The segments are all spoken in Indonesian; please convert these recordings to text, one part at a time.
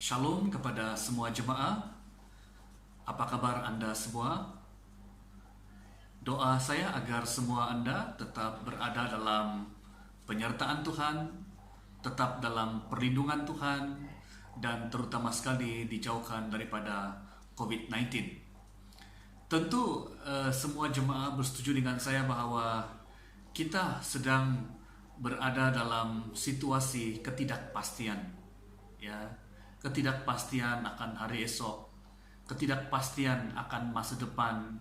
Shalom kepada semua jemaah. Apa kabar Anda semua? Doa saya agar semua Anda tetap berada dalam penyertaan Tuhan, tetap dalam perlindungan Tuhan, dan terutama sekali dijauhkan daripada COVID-19. Tentu semua jemaah bersetuju dengan saya bahwa kita sedang berada dalam situasi ketidakpastian, ya, ketidakpastian akan hari esok, ketidakpastian akan masa depan,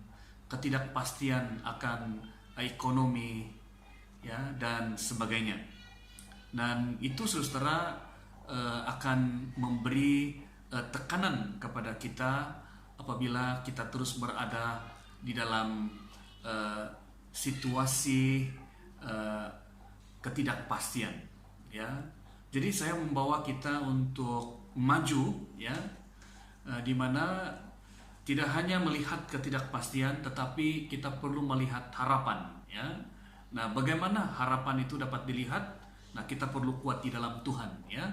ketidakpastian akan ekonomi, ya, dan sebagainya. Dan itu saudara akan memberi tekanan kepada kita apabila kita terus berada di dalam situasi ketidakpastian, ya. Jadi saya membawa kita untuk maju, ya, di mana tidak hanya melihat ketidakpastian, tetapi kita perlu melihat harapan, ya. Nah, bagaimana harapan itu dapat dilihat? Nah, kita perlu kuat di dalam Tuhan, ya.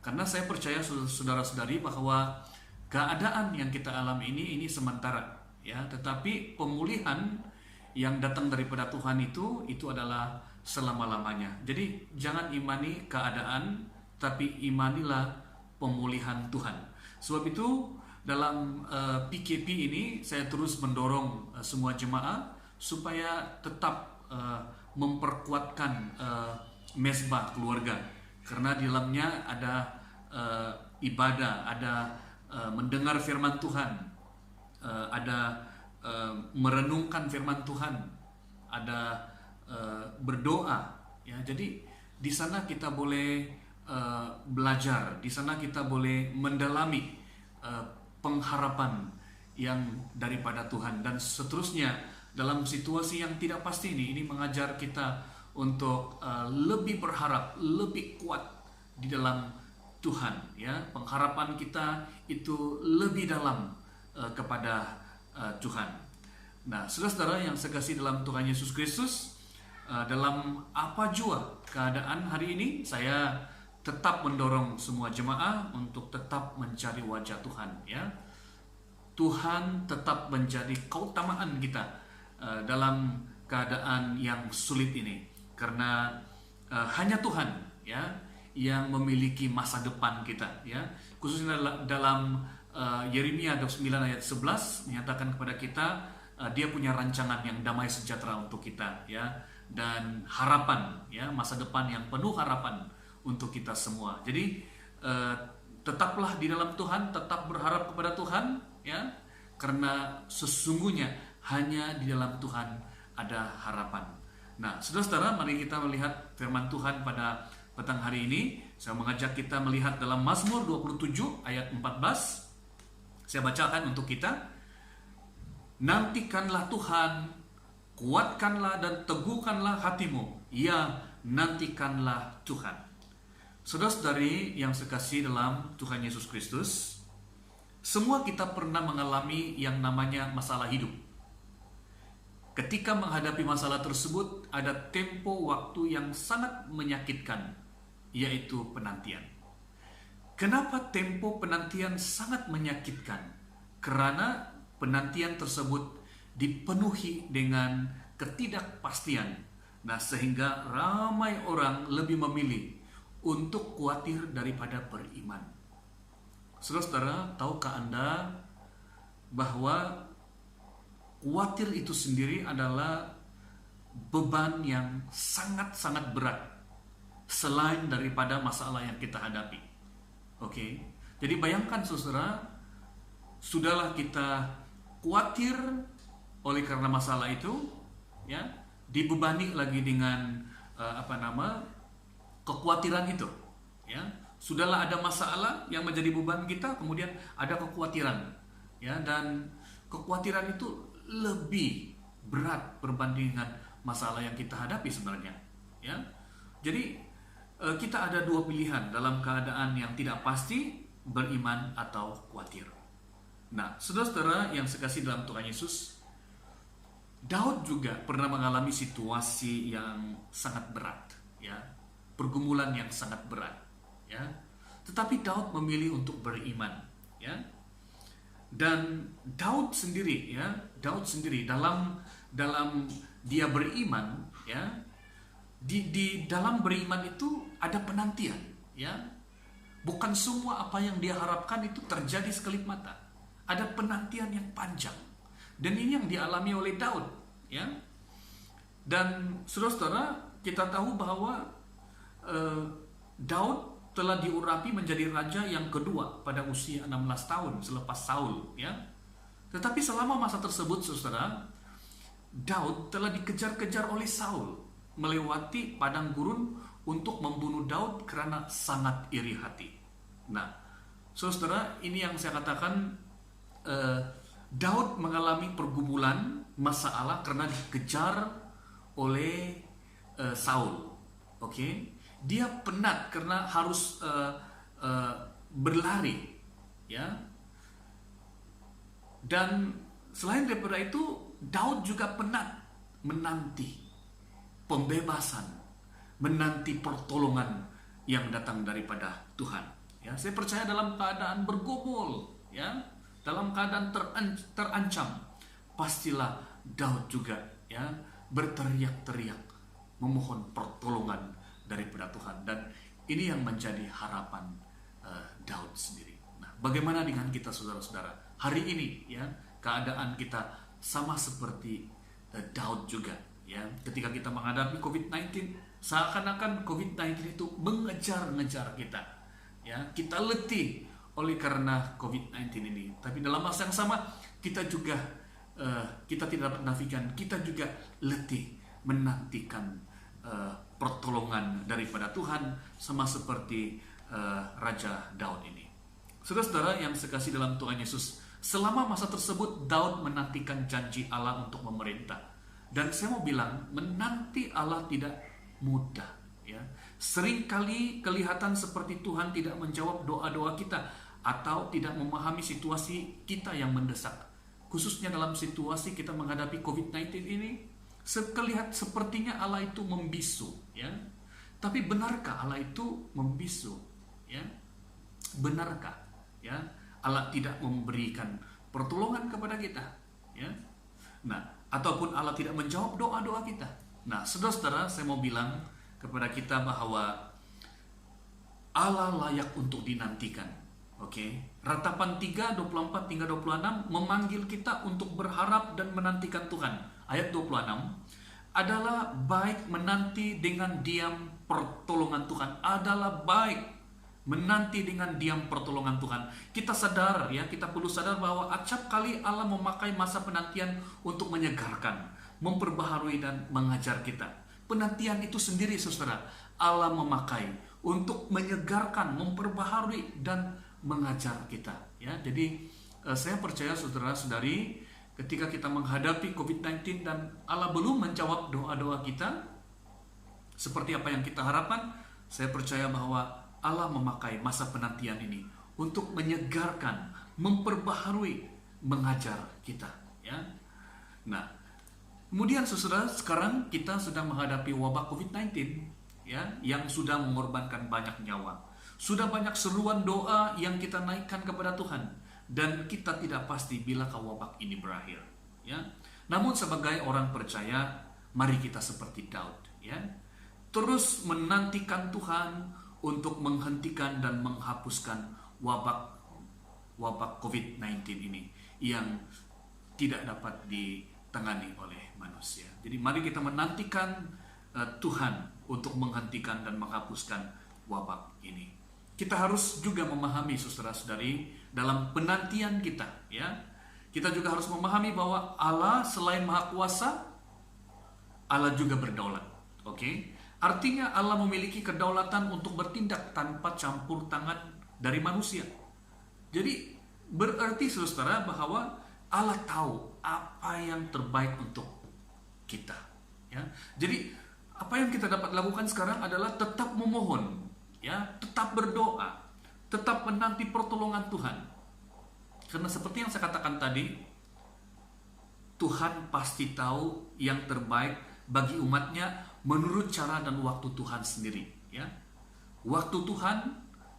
Karena saya percaya saudara-saudari bahwa keadaan yang kita alami ini sementara, ya. Tetapi pemulihan yang datang daripada Tuhan itu adalah selama-lamanya. Jadi jangan imani keadaan, tapi imanilah pemulihan Tuhan. Sebab itu dalam PKP ini saya terus mendorong semua jemaah supaya tetap memperkuatkan mesbah keluarga, karena di dalamnya ada ibadah, ada mendengar firman Tuhan, ada merenungkan firman Tuhan, ada berdoa, ya. Jadi di sana kita boleh belajar, di sana kita boleh mendalami pengharapan yang daripada Tuhan, dan seterusnya. Dalam situasi yang tidak pasti ini mengajar kita untuk lebih berharap, lebih kuat di dalam Tuhan, ya. Pengharapan kita itu lebih dalam kepada Tuhan. Nah, saudara-saudara yang saya kasih dalam Tuhan Yesus Kristus, dalam apa jua keadaan hari ini, saya tetap mendorong semua jemaah untuk tetap mencari wajah Tuhan, ya. Tuhan tetap menjadi keutamaan kita dalam keadaan yang sulit ini, karena hanya Tuhan, ya, yang memiliki masa depan kita, ya. Khususnya dalam Yeremia 29 ayat 11 menyatakan kepada kita dia punya rancangan yang damai sejahtera untuk kita, ya, dan harapan, ya, masa depan yang penuh harapan untuk kita semua. Jadi tetaplah di dalam Tuhan, tetap berharap kepada Tuhan, ya, karena sesungguhnya hanya di dalam Tuhan ada harapan. Nah, saudara-saudara, mari kita melihat firman Tuhan pada petang hari ini. Saya mengajak kita melihat dalam Mazmur 27 ayat 14. Saya bacakan untuk kita. Nantikanlah Tuhan, kuatkanlah dan teguhkanlah hatimu. Ya, nantikanlah Tuhan. Saudara-saudari yang sekasih dalam Tuhan Yesus Kristus, semua kita pernah mengalami yang namanya masalah hidup. Ketika menghadapi masalah tersebut, ada tempo waktu yang sangat menyakitkan, yaitu penantian. Kenapa tempo penantian sangat menyakitkan? Karena penantian tersebut dipenuhi dengan ketidakpastian. Nah, sehingga ramai orang lebih memilih untuk khawatir daripada beriman. Saudara-saudara, tahukah Anda bahwa khawatir itu sendiri adalah beban yang sangat-sangat berat selain daripada masalah yang kita hadapi. Oke. Jadi bayangkan saudara, sudahlah kita khawatir oleh karena masalah itu, ya, dibebani lagi dengan kekhawatiran itu, ya. Sudahlah ada masalah yang menjadi beban kita, kemudian ada kekhawatiran, ya, dan kekhawatiran itu lebih berat berbandingkan masalah yang kita hadapi sebenarnya, ya. Jadi kita ada dua pilihan dalam keadaan yang tidak pasti, beriman atau khawatir. Nah, saudara-saudara yang sekasih dalam Tuhan Yesus, Daud juga pernah mengalami situasi yang sangat berat, ya, pergumulan yang sangat berat, ya. tetapi Daud memilih untuk beriman, ya. Dan Daud sendiri, dalam dia beriman, ya, di dalam beriman itu ada penantian, ya. Bukan semua apa yang dia harapkan itu terjadi sekelip mata. Ada penantian yang panjang. Dan ini yang dialami oleh Daud, ya. Dan saudara-saudara, kita tahu bahwa Daud telah diurapi menjadi raja yang kedua pada usia 16 tahun selepas Saul, ya. Tetapi selama masa tersebut, saudara, Daud telah dikejar-kejar oleh Saul, melewati padang gurun untuk membunuh Daud karena sangat iri hati. Nah, saudara, ini yang saya katakan, Daud mengalami pergumulan masalah karena dikejar oleh Saul. Oke. Dia penat karena harus berlari, ya. Dan selain daripada itu, Daud juga penat menanti pembebasan, menanti pertolongan yang datang daripada Tuhan. Ya, saya percaya dalam keadaan bergumul, ya, dalam keadaan terancam, pastilah Daud juga, ya, berteriak-teriak memohon pertolongan daripada Tuhan. Dan ini yang menjadi harapan Daud sendiri. Nah, bagaimana dengan kita, saudara-saudara? Hari ini, ya, keadaan kita sama seperti Daud juga, ya. Ketika kita menghadapi COVID-19, seakan-akan COVID-19 itu mengejar-ngejar kita, ya. Kita letih oleh karena COVID-19 ini. Tapi dalam masa yang sama, kita juga kita tidak dapat nafikan, kita juga letih menantikan pertolongan daripada Tuhan, sama seperti Raja Daud ini. Saudara-saudara yang sekasih dalam Tuhan Yesus, selama masa tersebut Daud menantikan janji Allah untuk memerintah. Dan saya mau bilang, menanti Allah tidak mudah, ya. Seringkali kelihatan seperti Tuhan tidak menjawab doa-doa kita atau tidak memahami situasi kita yang mendesak. Khususnya dalam situasi kita menghadapi COVID-19 ini, sepertinya Allah itu membisu, ya. Tapi benarkah Allah itu membisu, ya? Benarkah, ya, Allah tidak memberikan pertolongan kepada kita, ya? Nah, ataupun Allah tidak menjawab doa-doa kita. Nah, saudara-saudara, saya mau bilang kepada kita bahwa Allah layak untuk dinantikan. Oke. Ratapan 3:24 hingga 26 memanggil kita untuk berharap dan menantikan Tuhan. Ayat 26 adalah baik menanti dengan diam pertolongan Tuhan. Adalah baik menanti dengan diam pertolongan Tuhan. Kita sadar, ya, kita perlu sadar bahwa acap kali Allah memakai masa penantian untuk menyegarkan, memperbaharui dan mengajar kita. Penantian itu sendiri, saudara, Allah memakai untuk menyegarkan, memperbaharui dan mengajar kita, ya. Jadi saya percaya, saudara-saudari, ketika kita menghadapi COVID-19 dan Allah belum menjawab doa-doa kita seperti apa yang kita harapkan, saya percaya bahwa Allah memakai masa penantian ini untuk menyegarkan, memperbaharui, mengajar kita, ya. Nah, kemudian saudara, sekarang kita sedang menghadapi wabah COVID-19, ya, yang sudah mengorbankan banyak nyawa. Sudah banyak seruan doa yang kita naikkan kepada Tuhan, dan kita tidak pasti bilakah wabah ini berakhir, ya. Namun sebagai orang percaya, mari kita seperti Daud, ya, terus menantikan Tuhan untuk menghentikan dan menghapuskan wabah COVID-19 ini yang tidak dapat ditangani oleh manusia. Jadi mari kita menantikan Tuhan untuk menghentikan dan menghapuskan wabah ini. Kita harus juga memahami, saudara-saudari, dalam penantian kita, ya, kita juga harus memahami bahwa Allah selain Maha Kuasa, Allah juga berdaulat. Oke? Artinya Allah memiliki kedaulatan untuk bertindak tanpa campur tangan dari manusia. Jadi berarti, saudara, bahwa Allah tahu apa yang terbaik untuk kita, ya. Jadi apa yang kita dapat lakukan sekarang adalah tetap memohon, ya, tetap berdoa, tetap menanti pertolongan Tuhan. Karena seperti yang saya katakan tadi, Tuhan pasti tahu yang terbaik bagi umatnya menurut cara dan waktu Tuhan sendiri, ya. Waktu Tuhan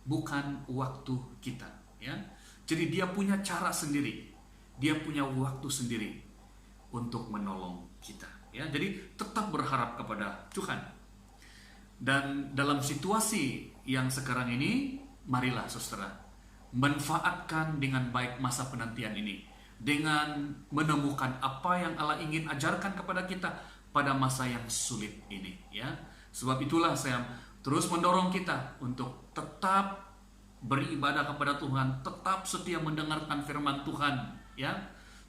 bukan waktu kita, ya. Jadi dia punya cara sendiri, dia punya waktu sendiri untuk menolong kita, ya. Jadi tetap berharap kepada Tuhan. Dan dalam situasi yang sekarang ini, marilah saudara, manfaatkan dengan baik masa penantian ini dengan menemukan apa yang Allah ingin ajarkan kepada kita pada masa yang sulit ini, ya. Sebab itulah saya terus mendorong kita untuk tetap beribadah kepada Tuhan, tetap setia mendengarkan firman Tuhan, ya.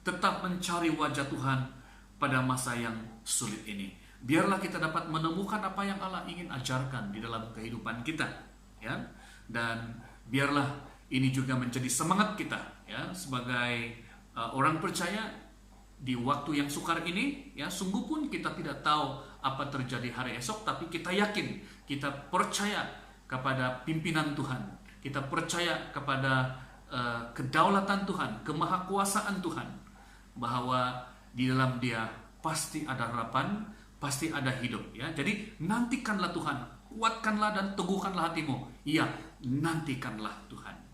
Tetap mencari wajah Tuhan pada masa yang sulit ini. Biarlah kita dapat menemukan apa yang Allah ingin ajarkan di dalam kehidupan kita, ya. Dan biarlah ini juga menjadi semangat kita, ya, sebagai orang percaya di waktu yang sukar ini, ya. Sungguh pun kita tidak tahu apa terjadi hari esok, tapi kita yakin, kita percaya kepada pimpinan Tuhan, kita percaya kepada kedaulatan Tuhan, kemahakuasaan Tuhan, bahwa di dalam Dia pasti ada harapan, pasti ada hidup, ya. Jadi nantikanlah Tuhan, kuatkanlah dan teguhkanlah hatimu. Iya, nantikanlah Tuhan.